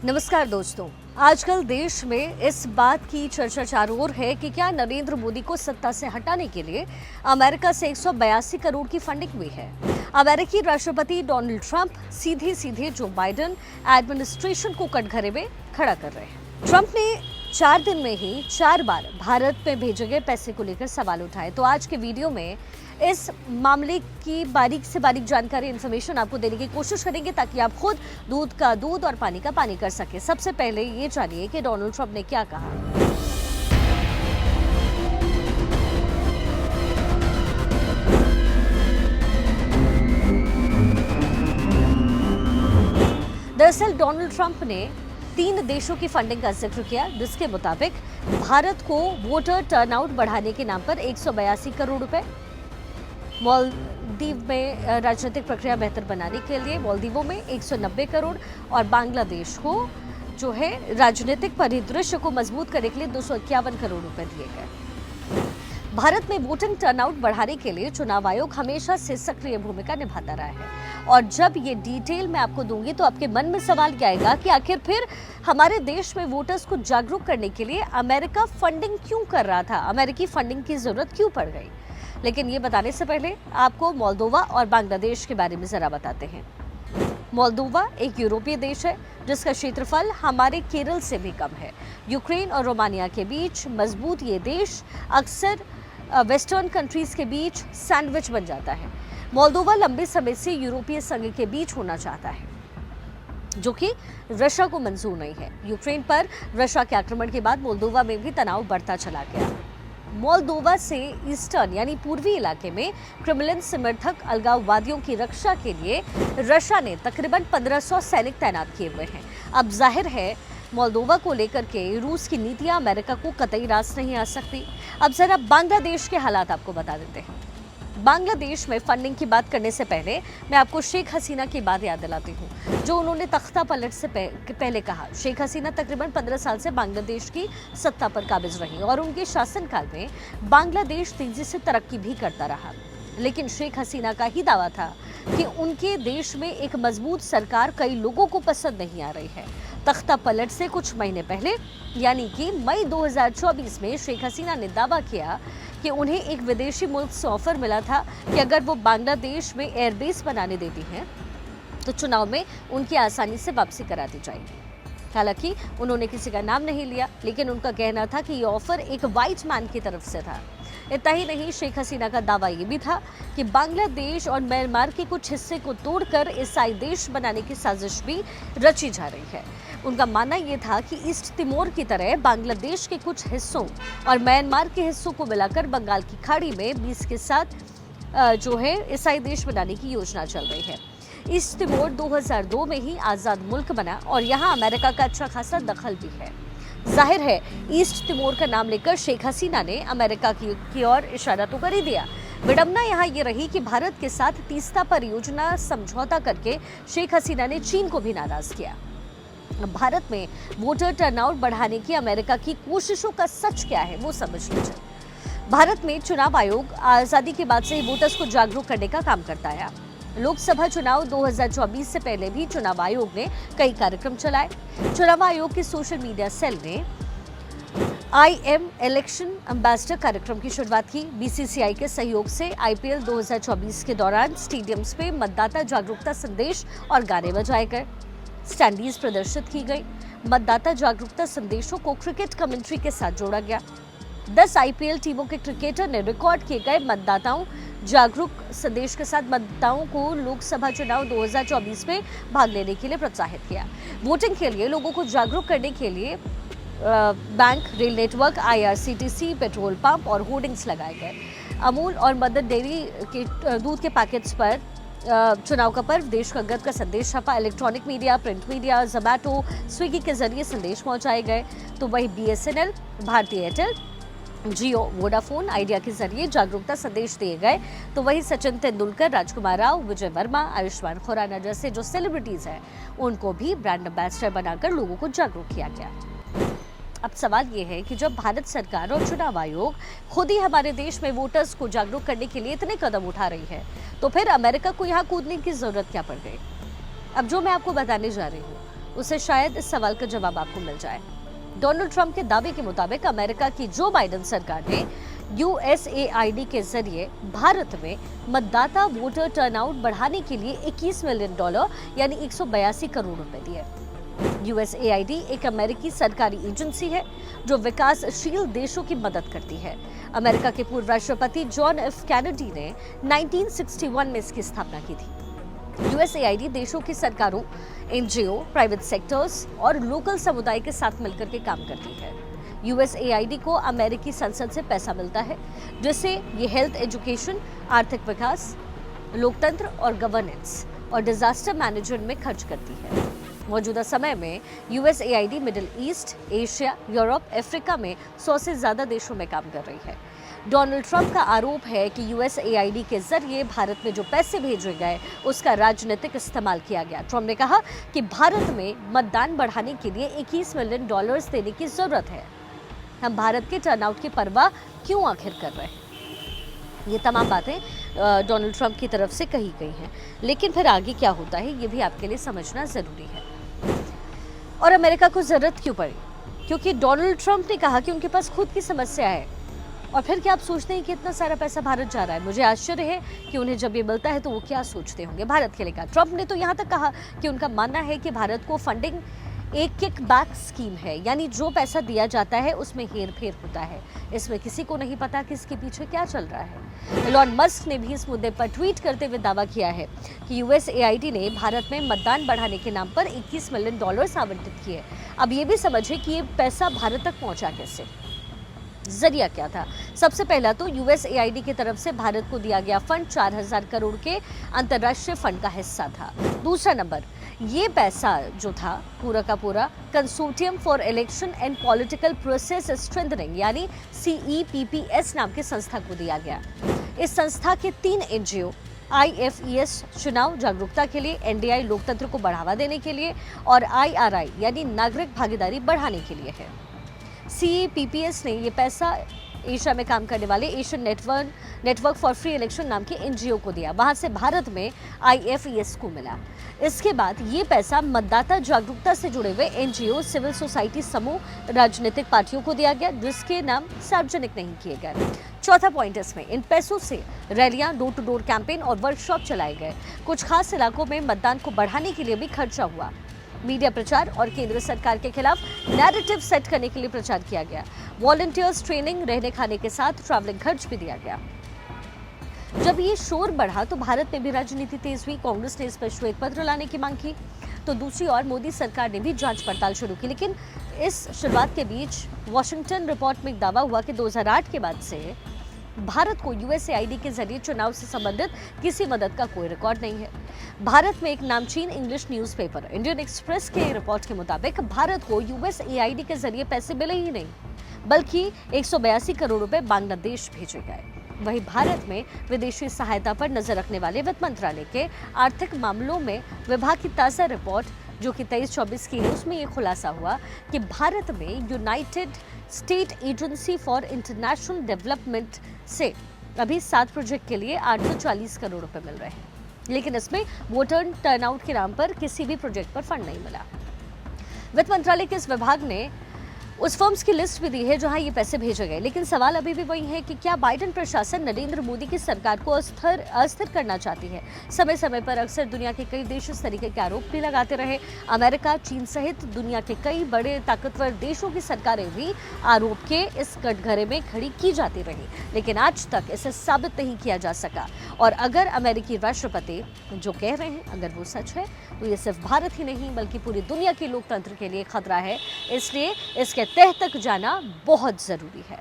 नमस्कार दोस्तों। आजकल देश में इस बात की चर्चा चारों ओर है कि क्या नरेंद्र मोदी को सत्ता से हटाने के लिए अमेरिका से 182 करोड़ की फंडिंग हुई है। अमेरिकी राष्ट्रपति डोनाल्ड ट्रंप सीधे सीधे जो बाइडेन एडमिनिस्ट्रेशन को कटघरे में खड़ा कर रहे हैं। ट्रंप ने 4 दिन में ही 4 बार भारत में भेजे गए पैसे को लेकर सवाल उठाए। तो आज के वीडियो में इस मामले की बारीक से बारीक जानकारी इन्फॉर्मेशन आपको देने की कोशिश करेंगे ताकि आप खुद दूध का दूध और पानी का पानी कर सके। सबसे पहले ये जानिए कि डोनाल्ड ट्रंप ने क्या कहा। दरअसल डोनाल्ड ट्रंप ने 3 देशों की फंडिंग का जिक्र किया, जिसके मुताबिक भारत को वोटर टर्नआउट बढ़ाने के नाम पर 182 करोड़ रुपए, मालदीव में राजनीतिक प्रक्रिया बेहतर बनाने के लिए मालदीवों में 190 करोड़ और बांग्लादेश को जो है राजनीतिक परिदृश्य को मजबूत करने के लिए 251 करोड़ रुपए दिए गए। भारत में वोटिंग टर्नआउट बढ़ाने के लिए चुनाव आयोग हमेशा से सक्रिय भूमिका निभाता रहा है और जब ये डिटेल मैं आपको दूंगी तो आपके मन में सवाल क्या आएगा कि आखिर फिर हमारे देश में वोटर्स को जागरूक करने के लिए अमेरिका फंडिंग क्यों कर रहा था, अमेरिकी फंडिंग की जरूरत क्यों पड़ गई। लेकिन ये बताने से पहले आपको मोल्दोवा और बांग्लादेश के बारे में जरा बताते हैं। मोल्दोवा एक यूरोपीय देश है जिसका क्षेत्रफल हमारे केरल से भी कम है। यूक्रेन और रोमानिया के बीच मजबूत ये देश अक्सर वेस्टर्न कंट्रीज के बीच सैंडविच बन जाता है। मोल्दोवा लंबे समय से यूरोपीय संघ के बीच होना चाहता है, जो कि रशिया को मंजूर नहीं है। यूक्रेन पर रशिया के आक्रमण के बाद मोल्दोवा में भी तनाव बढ़ता चला गया। मोल्दोवा से ईस्टर्न यानी पूर्वी इलाके में क्रेमलिन समर्थक अलगाववादियों की रक्षा के लिए रशिया ने तकरीबन 1500 सैनिक तैनात किए हुए हैं। अब जाहिर है मोल्दोवा को लेकर के रूस की नीतियां अमेरिका को कतई रास नहीं आ सकती। अब जरा बांग्लादेश के हालात आपको बता देते हैं। बांग्लादेश में फंडिंग की बात करने से पहले मैं आपको शेख हसीना की बात याद दिलाती हूँ, जो उन्होंने तख्ता पलट से पहले कहा। शेख हसीना तकरीबन 15 साल से बांग्लादेश की सत्ता पर काबिज रही और उनके शासनकाल में बांग्लादेश तेजी से तरक्की भी करता रहा। लेकिन शेख हसीना का ही दावा था कि उनके देश में एक मजबूत सरकार कई लोगों को पसंद नहीं आ रही है। तख्ता पलट से कुछ महीने पहले यानी कि मई 2024 में शेख हसीना ने दावा किया कि उन्हें एक विदेशी मुल्क से ऑफर मिला था कि अगर वो बांग्लादेश में एयरबेस बनाने देती हैं तो चुनाव में उनकी आसानी से वापसी करा दी जाएगी। हालांकि उन्होंने किसी का नाम नहीं लिया, लेकिन उनका कहना था कि ये ऑफर एक वाइट मैन की तरफ से था। इतना ही नहीं, शेख हसीना का दावा ये भी था कि बांग्लादेश और म्यांमार के कुछ हिस्से को तोड़कर ईसाई देश बनाने की साजिश भी रची जा रही है। उनका मानना यह था कि ईस्ट तिमोर की तरह बांग्लादेश के कुछ हिस्सों और म्यांमार के हिस्सों को मिलाकर बंगाल की खाड़ी में 20 के साथ जो है ईसाई देश बनाने की योजना चल रही है। ईस्ट तिमोर 2002 में ही आज़ाद मुल्क बना और यहाँ अमेरिका का अच्छा खासा दखल भी है। जाहिर है ईस्ट तिमोर का नाम लेकर शेख हसीना ने अमेरिका की ओर इशारा तो कर ही दिया। विडंबना यहाँ ये रही कि भारत के साथ तीस्ता परियोजना समझौता करके शेख हसीना ने चीन को भी नाराज किया। भारत में वोटर टर्नआउट बढ़ाने की अमेरिका की कोशिशों का सच क्या है वो समझ लीजिए। भारत में चुनाव आयोग आजादी के बाद से ही वोटर्स को जागरूक करने का काम करता है। लोकसभा चुनाव 2024 से पहले भी चुनाव आयोग ने कई कार्यक्रम चलाए। चुनाव आयोग के सोशल मीडिया सेल ने आई एम इलेक्शन एम्बेसडर कार्यक्रम की शुरुआत की। बीसीसीआई के सहयोग से आईपीएल 2024 के दौरान स्टेडियम्स पे मतदाता जागरूकता संदेश और गाने बजाए गए, स्टैंडीज प्रदर्शित की गई। मतदाता जागरूकता संदेशों को क्रिकेट कमेंट्री के साथ जोड़ा गया। 10 आईपीएल टीमों के क्रिकेटर ने रिकॉर्ड किए गए मतदाताओं जागरूक संदेश के साथ मतदाताओं को लोकसभा चुनाव 2024 में भाग लेने के लिए प्रोत्साहित किया। वोटिंग के लिए लोगों को जागरूक करने के लिए bank, rail network, IRCTC, petrol pump और होर्डिंग्स लगाए गए। अमूल और मदर डेयरी के दूध के पैकेट्स पर चुनाव का पर्व, देश का गर्व का संदेश छपा। Electronic media, print media, Zomato, Swiggy के जरिए संदेश पहुंचाए गए। तो वही बीएसएनएल, भारतीय एयरटेल, जियो, वोडाफोन, आइडिया के जरिए जागरूकता संदेश दिए गए। तो वही सचिन तेंदुलकर, राजकुमार राव, विजय वर्मा, आयुष्मान खुराना जैसे जो सेलिब्रिटीज हैं उनको भी ब्रांड एम्बेसडर बनाकर लोगों को जागरूक किया गया। अब सवाल ये है कि जब भारत सरकार और चुनाव आयोग खुद ही हमारे देश में वोटर्स को जागरूक करने के लिए इतने कदम उठा रही है, तो फिर अमेरिका को यहाँ कूदने की जरूरत क्या पड़ गई। अब जो मैं आपको बताने जा रही हूँ उसे शायद इस सवाल का जवाब आपको मिल जाए। डोनाल्ड ट्रंप के दावे के मुताबिक अमेरिका की जो बाइडेन सरकार ने USAID के जरिए भारत में मतदाता वोटर टर्नआउट बढ़ाने के लिए $21 मिलियन यानी 182 करोड़ रुपए दिए। USAID एक अमेरिकी सरकारी एजेंसी है जो विकासशील देशों की मदद करती है। अमेरिका के पूर्व राष्ट्रपति जॉन एफ कैनेडी ने 1961 में इसकी स्थापना की थी। USAID देशों की सरकारों, NGO, प्राइवेट सेक्टर्स और लोकल समुदाय के साथ मिलकर के काम करती है। USAID को अमेरिकी संसद से पैसा मिलता है, जिससे ये हेल्थ, एजुकेशन, आर्थिक विकास, लोकतंत्र और गवर्नेंस और डिजास्टर मैनेजमेंट में खर्च करती है। मौजूदा समय में USAID middle east, Asia, Europe, Africa में 100 से ज्यादा देशों में काम कर रही है। डोनाल्ड ट्रंप का आरोप है कि USAID के जरिए भारत में जो पैसे भेजे गए उसका राजनीतिक इस्तेमाल किया गया। ट्रंप ने कहा कि भारत में मतदान बढ़ाने के लिए $21 मिलियन देने की जरूरत है। हम भारत के टर्नआउट की परवाह क्यों आखिर कर रहे हैं? ये तमाम बातें डोनाल्ड ट्रंप की तरफ से कही गई हैं, लेकिन फिर आगे क्या होता है ये भी आपके लिए समझना जरूरी है। और अमेरिका को जरूरत क्यों पड़ी? क्योंकि डोनाल्ड ट्रंप ने कहा कि उनके पास खुद की समस्या है। और फिर क्या आप सोचते हैं कि इतना सारा पैसा भारत जा रहा है? मुझे आश्चर्य है कि उन्हें जब ये मिलता है तो वो क्या सोचते होंगे भारत के लिए। ट्रंप ने तो यहाँ तक कहा कि उनका मानना है कि भारत को फंडिंग एक किकबैक स्कीम है, यानी जो पैसा दिया जाता है उसमें हेरफेर होता है। इसमें किसी को नहीं पता कि इसके पीछे क्या चल रहा है। एलॉन मस्क ने भी इस मुद्दे पर ट्वीट करते हुए दावा किया है कि USAID ने भारत में मतदान बढ़ाने के नाम पर $21 मिलियन आवंटित किए। अब ये भी समझे कि ये पैसा भारत तक पहुंचा कैसे, जरिया क्या था। सबसे पहला तो USAID की तरफ से भारत को दिया गया फंड 4000 करोड़ के अंतर्राष्ट्रीय फंड का हिस्सा था। दूसरा नंबर, ये पैसा जो था पूरा का पूरा consortium for election and political process strengthening यानी CEPPS नाम की संस्था को दिया गया। इस संस्था के 3 NGO IFES चुनाव जागरूकता के लिए, NDI लोकतंत्र को बढ़ावा देने के लिए और IRI यानी नागरिक भागीदारी बढ़ाने के लिए है। CEPPS ने ये पैसा एशिया में काम करने वाले Asian network for free election नाम के NGO को दिया। वहां से भारत में IFES को मिला। इसके बाद ये पैसा मतदाता जागरूकता से जुड़े हुए NGO, सिविल सोसाइटी समूह, राजनीतिक पार्टियों को दिया गया, जिसके नाम सार्वजनिक नहीं किए गए। चौथा पॉइंट इसमें, इन पैसों से रैलियां, डोर टू डोर कैंपेन और वर्कशॉप चलाए गए। कुछ खास इलाकों में मतदान को बढ़ाने के लिए भी खर्चा हुआ। मीडिया प्रचार और केंद्र सरकार के खिलाफ नैरेटिव सेट करने के लिए प्रचार किया गया। वॉलंटियर्स ट्रेनिंग, रहने खाने के साथ ट्रैवलिंग खर्च भी दिया गया। जब ये शोर बढ़ा तो भारत में भी राजनीति तेज हुई। कांग्रेस ने इस पर श्वेत पत्र लाने की मांग की, तो दूसरी ओर मोदी सरकार ने भी जांच पड़ताल शुरू की। लेकिन इस शुरुआत के बीच वॉशिंगटन रिपोर्ट में एक दावा हुआ कि 2008 के बाद से भारत को USAID के जरिए चुनाव से संबंधित किसी मदद का कोई रिकॉर्ड नहीं है। भारत में एक नामचीन इंग्लिश न्यूज़पेपर इंडियन एक्सप्रेस के रिपोर्ट के मुताबिक भारत को USAID के जरिए पैसे मिले ही नहीं, बल्कि 182 करोड़ रुपए बांग्लादेश भेजे गए। वहीं भारत में विदेशी सहायता पर नजर रखने वाले वित्त मंत्रालय के आर्थिक मामलों में विभाग की ताज़ा रिपोर्ट जो कि 23-24 की है, उसमें ये खुलासा हुआ कि भारत में United state agency for international development से अभी 7 प्रोजेक्ट के लिए 840 करोड़ रुपए मिल रहे हैं, लेकिन इसमें वोटर टर्नआउट के नाम पर किसी भी प्रोजेक्ट पर फंड नहीं मिला। वित्त मंत्रालय के इस विभाग ने उस फर्म्स की लिस्ट भी दी है जहां ये पैसे भेजे गए, लेकिन सवाल अभी भी वही है कि क्या बाइडेन प्रशासन नरेंद्र मोदी की सरकार को अस्थिर करना चाहती है। समय समय पर अक्सर दुनिया के कई देश इस तरीके के आरोप भी लगाते रहे। अमेरिका, चीन सहित दुनिया के कई बड़े ताकतवर देशों की सरकारें भी आरोप के इस कटघरे में खड़ी की जाती रही, लेकिन आज तक इसे साबित नहीं किया जा सका। और अगर अमेरिकी राष्ट्रपति जो कह रहे हैं अगर वो सच है तो ये सिर्फ भारत ही नहीं बल्कि पूरी दुनिया के लोकतंत्र के लिए खतरा है। इसलिए इसके तह तक जाना बहुत जरूरी है।